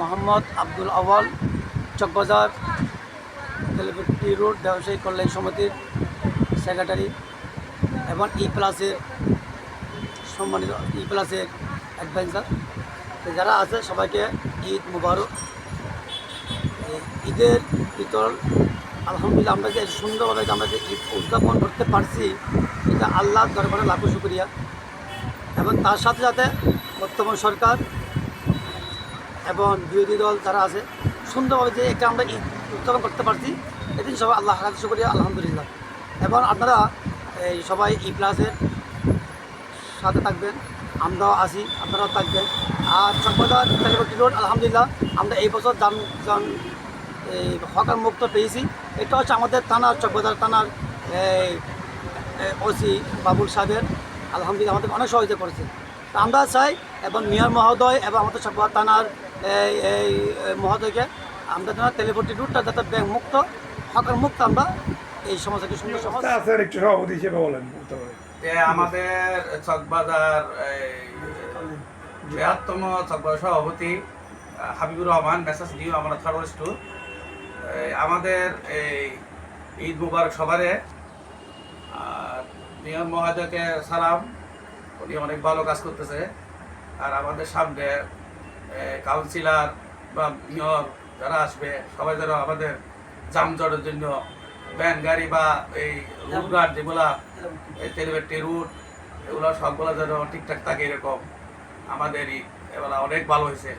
মোহাম্মদ আব্দুল আওয়াল, Chawkbazar তেলেপট্টি road ব্যবসায়ী কল্যাণ সমিতির secretary এবং প্লাসের সম্মানিত প্লাসের অ্যাডভাইজার। যারা আছে সবাইকে ঈদ মুবারক। ঈদের ভিতর আলহামদুলিল্লাহ আমরা যে সুন্দরভাবে আমরা যে ঈদ উদযাপন করতে পারছি, এটা আল্লাহর দরবারে লাখো শুকরিয়া। এবং তার সাথে সাথে বর্তমান সরকার এবং বিরোধী দল যারা আছে সুন্দরভাবে যে এটা আমরা ঈদ উদযাপন করতে পারছি, এদিন সবাই আল্লাহ কাছে শুকরিয়া আলহামদুলিল্লাহ। এবং আপনারা এই সবাই প্লাসের সাথে থাকবেন, আমরাও আসি, আপনারাও থাকবেন। আর চকবাজার তেলেপট্টি রোড আলহামদুলিল্লাহ আমরা এই বছর যান এই হকার মুক্ত পেয়েছি। এটা হচ্ছে আমাদের থানার চকবাজার থানার ওসি বাবুল সাহেবের আলহামদুলিল্লাহ আমাদের অনেক সহযোগিতা করেছে। তা আমরা চাই এবং মেয়র মহোদয় এবং আমাদের চকবাজার থানার এই মহোদয়কে আমরা যেন তেলেপট্টি রুটটা যাতে ব্যাংক মুক্ত হকার মুক্ত আমরা এই সমাজকে সুন্দর সমাজ একটু সভাপতি হিসেবে বলেন। আমাদের চকবাজার বৃহত্তম চকবাজার সভাপতি হাবিবুর রহমান, মেসাজ নিউ আমরা থার্ড স্টোর। আমাদের এই ঈদ মুবারক সবারে। মেয়র মহোদয়কে সালাম, উনি অনেক ভালো কাজ করতেছে। আর আমাদের সামনে কাউন্সিলর বা মেয়র যারা আসবে সবাই যেন আমাদের যানজটের জন্য ভ্যান গাড়ি বা এই রুটঘাট যেগুলা তেলেপট্টি রুট এগুলো সবগুলো যেন ঠিকঠাক থাকে, এরকম আমাদের এবার অনেক ভালো হয়েছে।